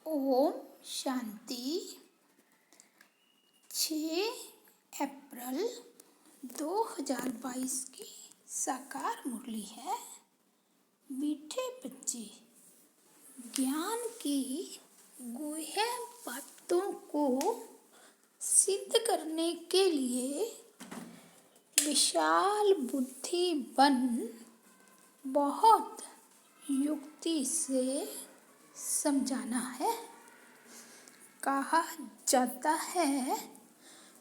ओम शांति। 6 अप्रैल 2022 की साकार मुरली है। मीठे बच्चे, ज्ञान की गूढ़ बातों को सिद्ध करने के लिए विशाल बुद्धि बन बहुत युक्ति से समझाना है। कहा जाता है,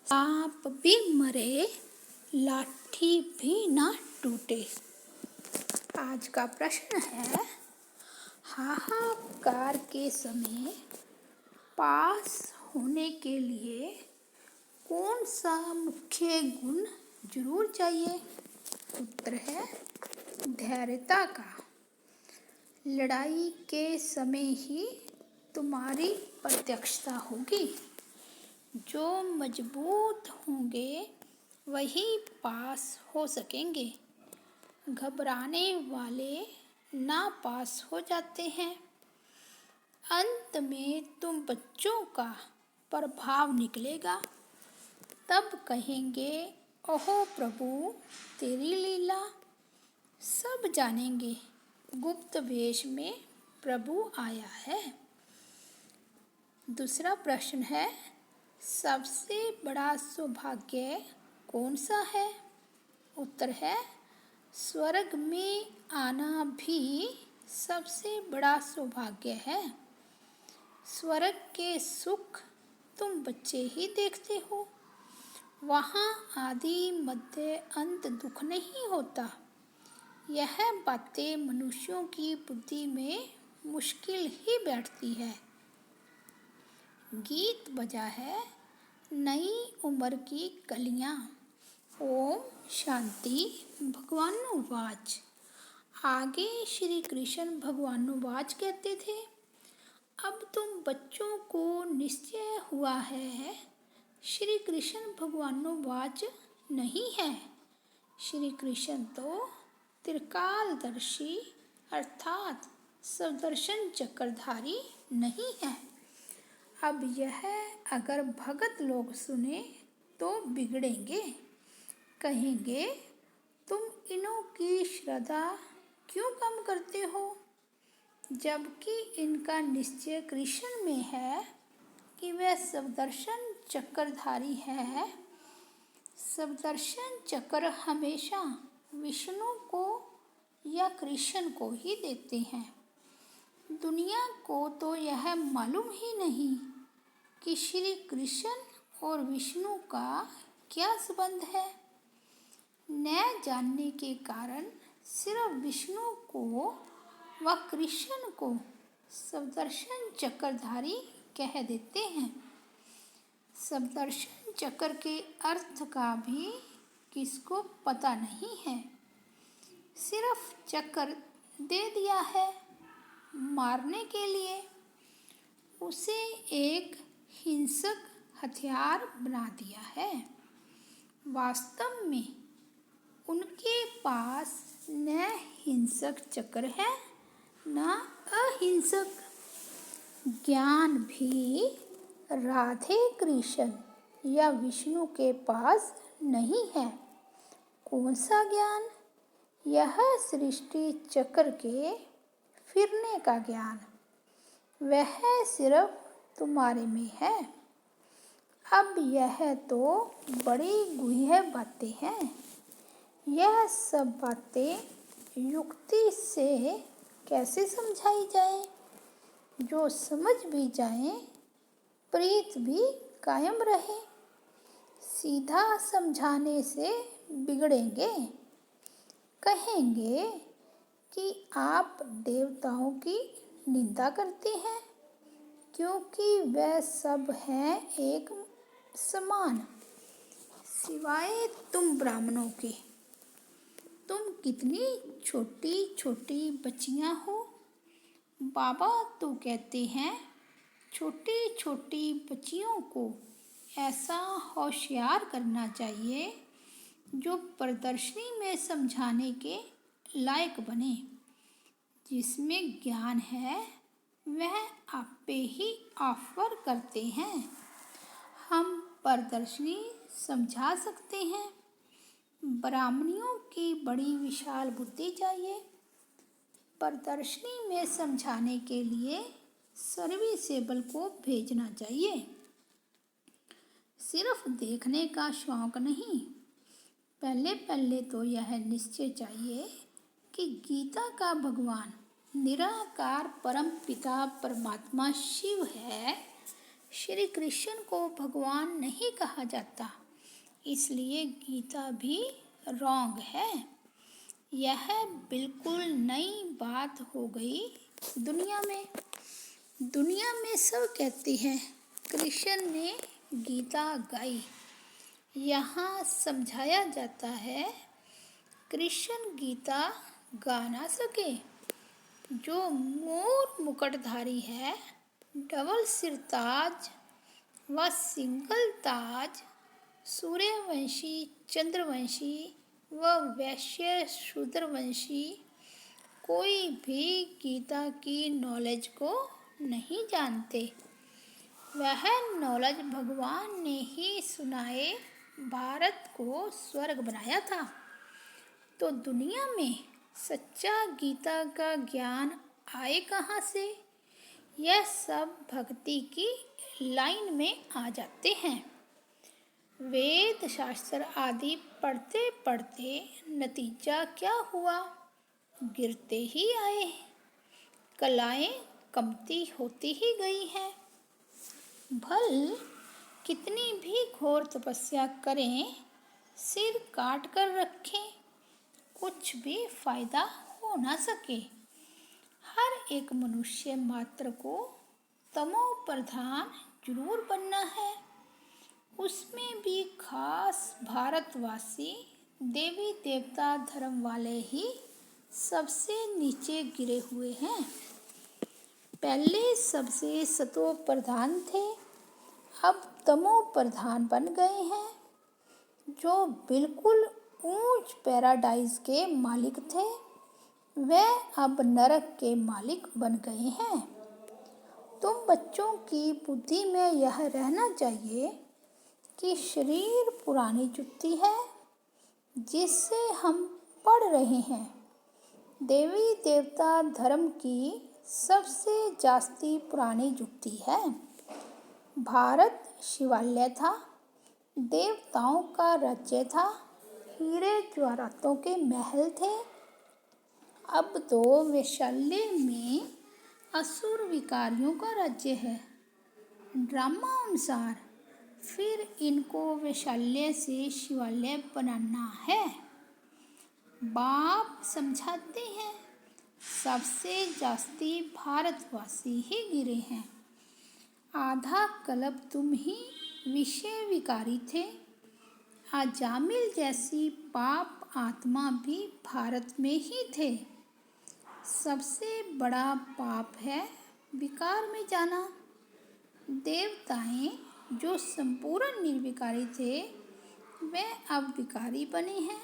सांप भी मरे, लाठी भी ना टूटे। आज का प्रश्न है, हाहाकार के समय पास होने के लिए कौन सा मुख्य गुण जरूर चाहिए? उत्तर है धैर्यता का। लड़ाई के समय ही तुम्हारी प्रत्यक्षता होगी। जो मजबूत होंगे वही पास हो सकेंगे। घबराने वाले नापास हो जाते हैं। अंत में तुम बच्चों का प्रभाव निकलेगा। तब कहेंगे, ओहो प्रभु, तेरी लीला। सब जानेंगे, गुप्त वेश में प्रभु आया है। दूसरा प्रश्न है, सबसे बड़ा सौभाग्य कौन सा है? उत्तर है स्वर्ग में आना भी सबसे बड़ा सौभाग्य है। स्वर्ग के सुख तुम बच्चे ही देखते हो। वहाँ आदि मध्य अंत दुख नहीं होता। यह बातें मनुष्यों की बुद्धि में मुश्किल ही बैठती है। गीत बजा है, नई उम्र की कलियां। ओम शांति। भगवानुवाच। आगे श्री कृष्ण भगवानुवाच कहते थे, अब तुम बच्चों को निश्चय हुआ है। श्री कृष्ण भगवानुवाच नहीं है। श्री कृष्ण तो त्रिकालदर्शी अर्थात सुदर्शन चक्रधारी नहीं है। अब यह अगर भगत लोग सुने तो बिगड़ेंगे। कहेंगे, तुम इन्हों की श्रद्धा क्यों कम करते हो? जबकि इनका निश्चय कृष्ण में है कि वह सुदर्शन चक्रधारी है। सुदर्शन चक्र हमेशा विष्णु को या कृष्ण को ही देते हैं। दुनिया को तो यह मालूम ही नहीं कि श्री कृष्ण और विष्णु का क्या संबंध है। न जानने के कारण सिर्फ विष्णु को व कृष्ण को सुदर्शन चक्रधारी कह देते हैं। सुदर्शन चक्र के अर्थ का भी किसको पता नहीं है। सिर्फ चक्र दे दिया है मारने के लिए। उसे एक हिंसक हथियार बना दिया है। वास्तव में उनके पास न हिंसक चक्र है न अहिंसक। ज्ञान भी राधे कृष्ण या विष्णु के पास नहीं है। कौन सा ज्ञान? यह सृष्टि चक्र के फिरने का ज्ञान। वह सिर्फ तुम्हारे में है। अब यह तो बड़ी गूढ़ बातें हैं। यह सब बातें युक्ति से कैसे समझाई जाए? जो समझ भी जाए, प्रीत भी कायम रहे। सीधा समझाने से बिगड़ेंगे। कहेंगे कि आप देवताओं की निंदा करते हैं क्योंकि वह सब हैं एक समान, सिवाय तुम ब्राह्मणों के। तुम कितनी छोटी छोटी बच्चियां हो। बाबा तो कहते हैं, छोटी छोटी बच्चियों को ऐसा होशियार करना चाहिए जो प्रदर्शनी में समझाने के लायक बने। जिसमें ज्ञान है वह आपे पे ही ऑफर करते हैं। हम प्रदर्शनी समझा सकते हैं। ब्राह्मणियों की बड़ी विशाल बुद्धि चाहिए। प्रदर्शनी में समझाने के लिए सर्विसेबल को भेजना चाहिए। सिर्फ देखने का शौक नहीं, पहले पहले तो यह निश्चय चाहिए कि गीता का भगवान निराकार परम पिता परमात्मा शिव है। श्री कृष्ण को भगवान नहीं कहा जाता, इसलिए गीता भी रॉन्ग है। यह बिल्कुल नई बात हो गई दुनिया में। दुनिया में सब कहते हैं कृष्ण ने गीता गाई। यहाँ समझाया जाता है कृष्ण गीता गा ना सके। जो मोर मुकुटधारी है, डबल सिर ताज व सिंगल ताज, सूर्यवंशी चंद्रवंशी व वैश्य शूद्रवंशी, कोई भी गीता की नॉलेज को नहीं जानते। वह नॉलेज भगवान ने ही सुनाए भारत को स्वर्ग बनाया था। तो दुनिया में सच्चा गीता का ज्ञान आए कहाँ से? यह सब भक्ति की लाइन में आ जाते हैं। वेद शास्त्र आदि पढ़ते पढ़ते नतीजा क्या हुआ? गिरते ही आए। कलाएं कमती होती ही गई हैं। भल कितनी भी घोर तपस्या करें, सिर काट कर रखें, कुछ भी फायदा हो ना सके। हर एक मनुष्य मात्र को तमो प्रधान जरूर बनना है। उसमें भी खास भारतवासी देवी देवता धर्म वाले ही सबसे नीचे गिरे हुए हैं। पहले सबसे सतो प्रधान थे, अब तमो प्रधान बन गए हैं। जो बिल्कुल ऊंच पैराडाइज के मालिक थे, वे अब नरक के मालिक बन गए हैं। तुम बच्चों की बुद्धि में यह रहना चाहिए कि शरीर पुरानी जुत्ती है जिससे हम पढ़ रहे हैं। देवी देवता धर्म की सबसे जास्ती पुरानी जुत्ती है। भारत शिवालय था, देवताओं का राज्य था, हीरे जवाहरातों के महल थे। अब तो वैशाल्य में असुर विकारियों का राज्य है। ड्रामा अनुसार फिर इनको वैशाल्य से शिवालय बनाना है। बाप समझाते हैं सबसे जास्ती भारतवासी ही गिरे हैं। आधा कल्प तुम ही विषय विकारी थे। अजामिल जैसी पाप आत्मा भी भारत में ही थे। सबसे बड़ा पाप है विकार में जाना। देवताएं जो संपूर्ण निर्विकारी थे, वे अब विकारी बने हैं।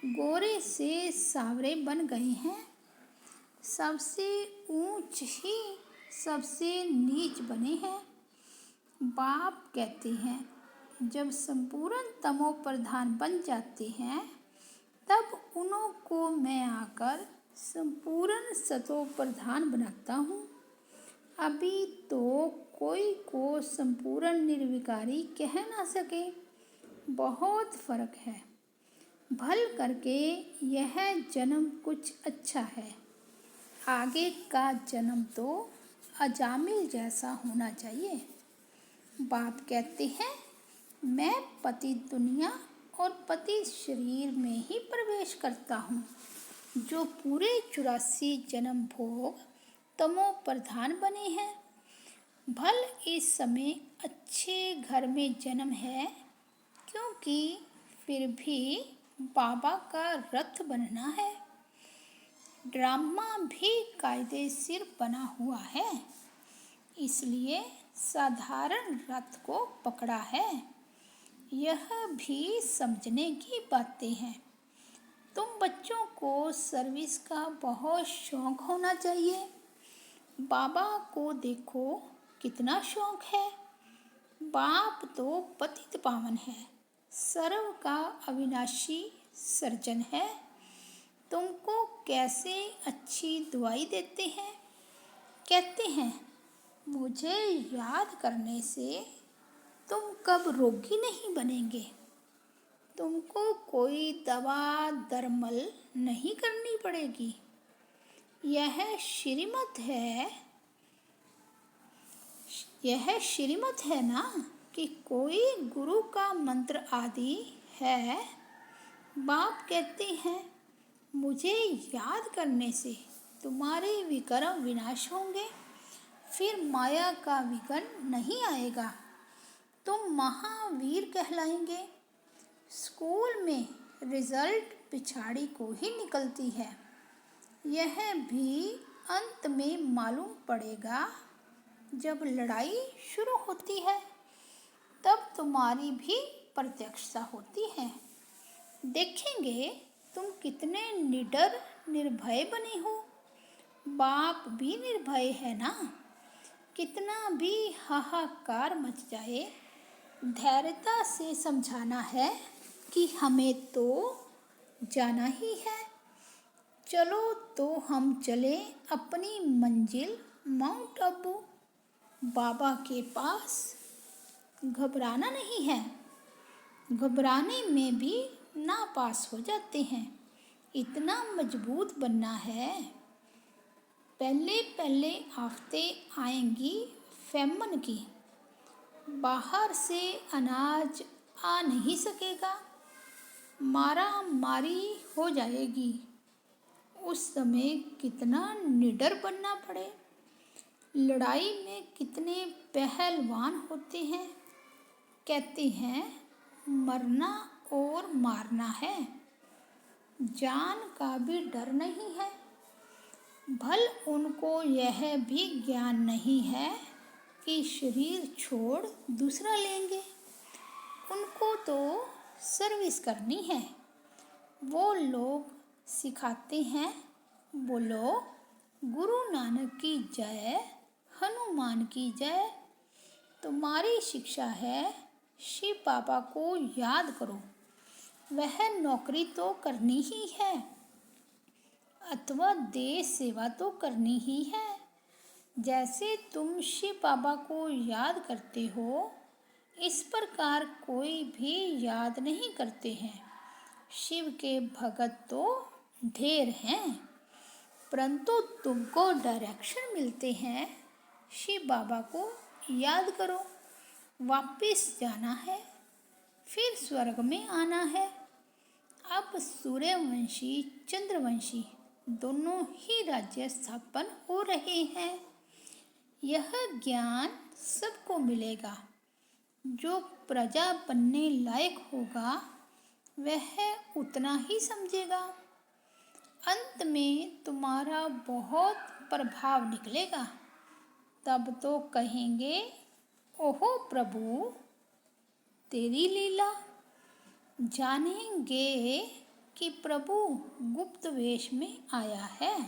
गोरे से सावरे बन गए हैं। सबसे ऊंच ही सबसे नीच बने हैं। बाप कहते हैं जब संपूर्ण तमो प्रधान बन जाते हैं, तब उन्हों को मैं आकर संपूर्ण सतो प्रधान बनाता हूँ। अभी तो कोई को संपूर्ण निर्विकारी कह ना सके। बहुत फर्क है। भल करके यह जन्म कुछ अच्छा है। आगे का जन्म तो अजामिल जैसा होना चाहिए। बाप कहते हैं मैं पति दुनिया और पति शरीर में ही प्रवेश करता हूँ। जो पूरे 84 जन्म भोग तमो प्रधान बने हैं। भल इस समय अच्छे घर में जन्म है, क्योंकि फिर भी बाबा का रथ बनना है। ड्रामा भी कायदेशीर बना हुआ है, इसलिए साधारण रथ को पकड़ा है। यह भी समझने की बातें हैं। तुम बच्चों को सर्विस का बहुत शौक होना चाहिए। बाबा को देखो कितना शौक है। बाप तो पतित पावन है, सर्व का अविनाशी सर्जन है। तुमको कैसे अच्छी दुआई देते हैं। कहते हैं मुझे याद करने से तुम कब रोगी नहीं बनेंगे। तुमको कोई दवा दरमल नहीं करनी पड़ेगी। यह श्रीमत है ना कि कोई गुरु का मंत्र आदि है। बाप कहते हैं मुझे याद करने से तुम्हारे विकर्म विनाश होंगे, फिर माया का विघ्न नहीं आएगा, तुम महावीर कहलाएंगे। स्कूल में रिजल्ट पिछाड़ी को ही निकलती है, यह भी अंत में मालूम पड़ेगा। जब लड़ाई शुरू होती है तब तुम्हारी भी प्रत्यक्षता होती है। देखेंगे तुम कितने निडर निर्भय बने हो। बाप भी निर्भय है ना। कितना भी हाहाकार मच जाए, धैर्यता से समझाना है कि हमें तो जाना ही है। चलो तो हम चले अपनी मंजिल माउंट आबू। बाबा के पास घबराना नहीं है, घबराने में भी नापास हो जाते हैं। इतना मजबूत बनना है। पहले पहले आफतें आएंगी फैमन की, बाहर से अनाज आ नहीं सकेगा, मारा मारी हो जाएगी। उस समय कितना निडर बनना पड़े। लड़ाई में कितने पहलवान होते हैं। कहते हैं मरना और मारना है, जान का भी डर नहीं है। भल उनको यह भी ज्ञान नहीं है कि शरीर छोड़ दूसरा लेंगे। उनको तो सर्विस करनी है। वो लोग सिखाते हैं बोलो गुरु नानक की जय, हनुमान की जय। तुम्हारी शिक्षा है शिव बाबा को याद करो। वह नौकरी तो करनी ही है अथवा देश सेवा तो करनी ही है। जैसे तुम शिव बाबा को याद करते हो, इस प्रकार कोई भी याद नहीं करते हैं। शिव के भगत तो ढेर हैं, परंतु तुमको डायरेक्शन मिलते हैं शिव बाबा को याद करो। वापिस जाना है, फिर स्वर्ग में आना है। अब सूर्यवंशी चंद्रवंशी दोनों ही राज्य स्थापन हो रहे हैं। यह ज्ञान सबको मिलेगा। जो प्रजा बनने लायक होगा वह उतना ही समझेगा। अंत में तुम्हारा बहुत प्रभाव निकलेगा। तब तो कहेंगे ओहो प्रभु तेरी लीला। जानेंगे कि प्रभु गुप्त वेश में आया है।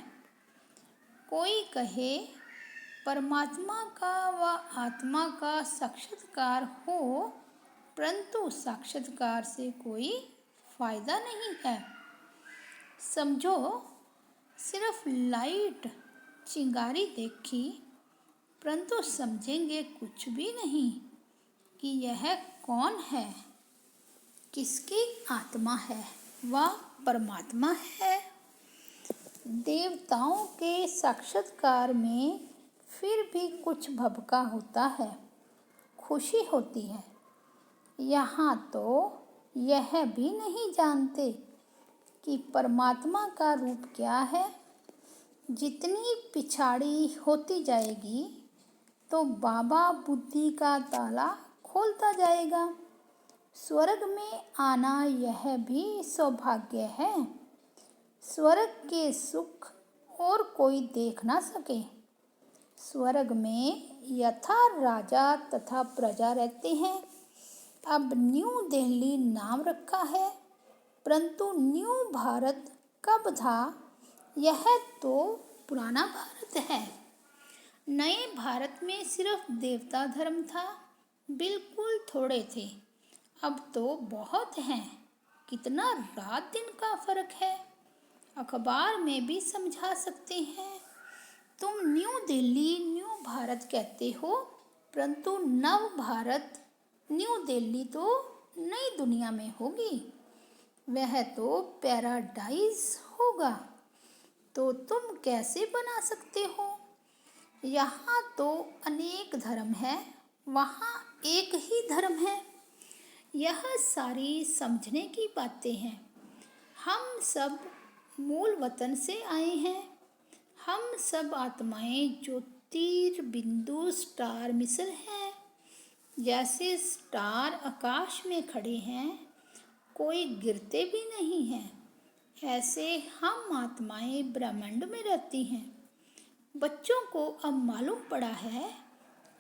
कोई कहे परमात्मा का व आत्मा का साक्षात्कार हो, परंतु साक्षात्कार से कोई फायदा नहीं है। समझो सिर्फ लाइट चिंगारी देखी, परंतु समझेंगे कुछ भी नहीं कि यह कौन है, किसकी आत्मा है व परमात्मा है। देवताओं के साक्षात्कार में फिर भी कुछ भभका होता है, खुशी होती है। यहाँ तो यह भी नहीं जानते कि परमात्मा का रूप क्या है। जितनी पिछाड़ी होती जाएगी तो बाबा बुद्धि का ताला खोलता जाएगा। स्वर्ग में आना यह भी सौभाग्य है। स्वर्ग के सुख और कोई देख ना सके। स्वर्ग में यथा राजा तथा प्रजा रहते हैं। अब न्यू दिल्ली नाम रखा है, परंतु न्यू भारत कब था? यह तो पुराना भारत है। नए भारत में सिर्फ देवता धर्म था, बिल्कुल थोड़े थे। अब तो बहुत हैं। कितना रात दिन का फर्क है। अखबार में भी समझा सकते हैं। तुम न्यू दिल्ली न्यू भारत कहते हो, परंतु नव भारत न्यू दिल्ली तो नई दुनिया में होगी। वह तो पैराडाइज होगा। तो तुम कैसे बना सकते हो? यहाँ तो अनेक धर्म है, वहाँ एक ही धर्म है। यह सारी समझने की बातें हैं। हम सब मूल वतन से आए हैं। हम सब आत्माएं ज्योतिर्बिंदु स्टार मिसल हैं। जैसे स्टार आकाश में खड़े हैं, कोई गिरते भी नहीं हैं, ऐसे हम आत्माएं ब्रह्मांड में रहती हैं। बच्चों को अब मालूम पड़ा है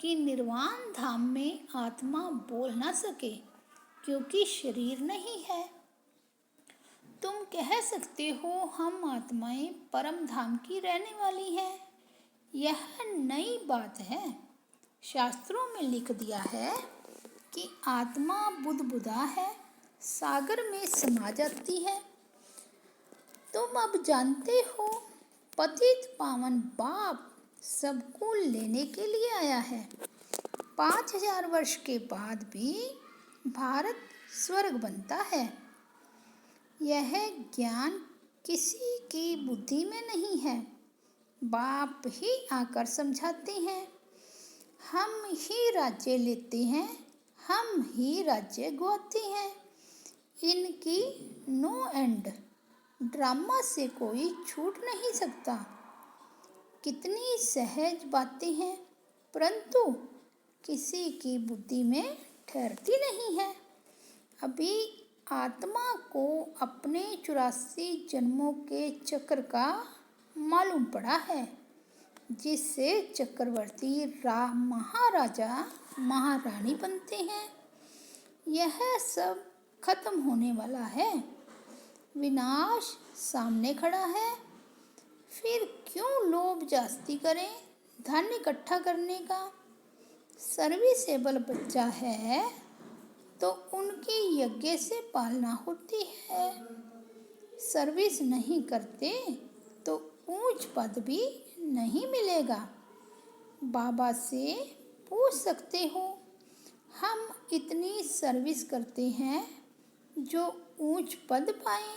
कि निर्वाण धाम में आत्मा बोल ना सके, क्योंकि शरीर नहीं है। तुम कह सकते हो हम आत्माएं परम धाम की रहने वाली हैं। यह नई बात है। शास्त्रों में लिख दिया है कि आत्मा बुदबुदा है, सागर में समा जाती है। तुम अब जानते हो, पतित पावन बाप सबको लेने के लिए आया है। 5000 वर्ष के बाद भी भारत स्वर्ग बनता है। यह ज्ञान किसी की बुद्धि में नहीं है। बाप ही आकर समझाते हैं। हम ही राज्य लेते हैं, हम ही राज्य गवाते हैं। इनकी नो एंड। ड्रामा से कोई छूट नहीं सकता। कितनी सहज बातें हैं, परंतु किसी की बुद्धि में ठहरती नहीं है। अभी आत्मा को अपने 84 जन्मों के चक्र का मालूम पड़ा है, जिससे चक्रवर्ती महाराजा महारानी बनते हैं। यह सब खत्म होने वाला है। विनाश सामने खड़ा है। फिर क्यों लोभ जास्ती करें धन इकट्ठा करने का? सर्विसेबल बच्चा है तो उनकी यज्ञ से पालना होती है। सर्विस नहीं करते तो ऊंच पद भी नहीं मिलेगा। बाबा से पूछ सकते हो, हम इतनी सर्विस करते हैं जो ऊंच पद पाएं।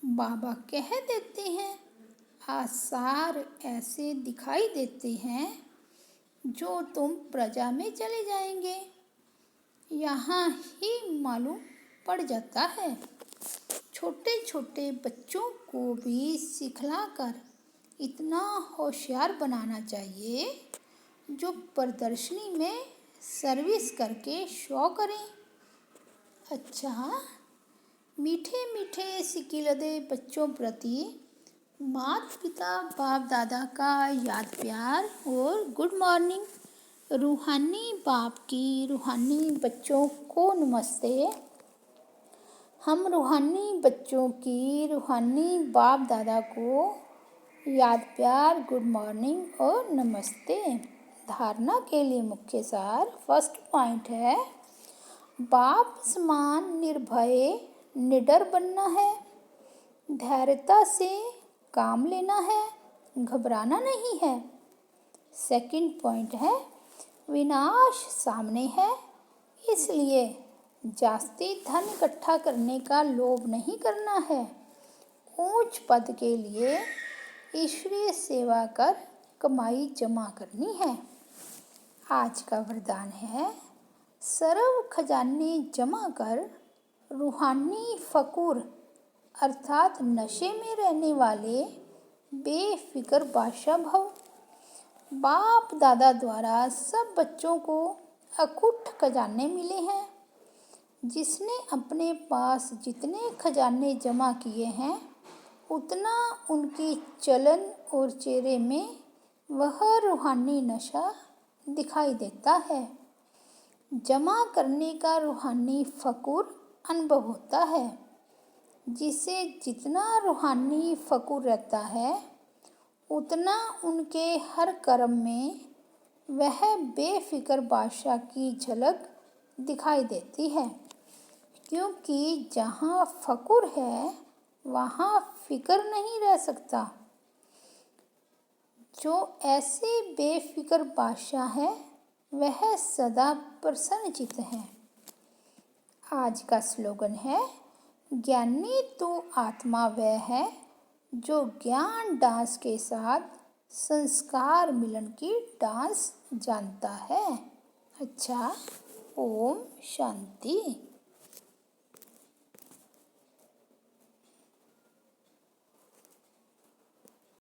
बाबा कह देते हैं, आसार ऐसे दिखाई देते हैं जो तुम प्रजा में चले जाएंगे। यहाँ ही मालूम पड़ जाता है। छोटे छोटे बच्चों को भी सिखलाकर इतना होशियार बनाना चाहिए जो प्रदर्शनी में सर्विस करके शो करें। अच्छा, मीठे मीठे सिकिलदे बच्चों प्रति माता पिता बाप दादा का याद प्यार और गुड मॉर्निंग। रूहानी बाप की रूहानी बच्चों को नमस्ते। हम रूहानी बच्चों की रूहानी बाप दादा को याद प्यार गुड मॉर्निंग और नमस्ते। धारणा के लिए मुख्य सार। फर्स्ट पॉइंट है, बाप समान निर्भय निडर बनना है। धैर्यता से काम लेना है, घबराना नहीं है। सेकंड पॉइंट है, विनाश सामने है, इसलिए जास्ती धन इकट्ठा करने का लोभ नहीं करना है। ऊंच पद के लिए ईश्वरीय सेवा कर कमाई जमा करनी है। आज का वरदान है, सर्व खजाने जमा कर रूहानी फकूर अर्थात नशे में रहने वाले बेफिक्र बादशाह भव। बाप दादा द्वारा सब बच्चों को अकूट खजाने मिले हैं। जिसने अपने पास जितने खजाने जमा किए हैं, उतना उनकी चलन और चेहरे में वह रूहानी नशा दिखाई देता है। जमा करने का रूहानी फकूर अनुभव होता है। जिसे जितना रूहानी फकूर रहता है, उतना उनके हर कर्म में वह बेफिक्र बादशाह की झलक दिखाई देती है, क्योंकि जहाँ फकुर है वहाँ फिक्र नहीं रह सकता। जो ऐसे बेफिक्र बादशाह है वह सदा प्रसन्नचित्त है। आज का स्लोगन है, ज्ञानी तो आत्मा वह है जो ज्ञान डांस के साथ संस्कार मिलन की डांस जानता है। अच्छा, ओम शांति।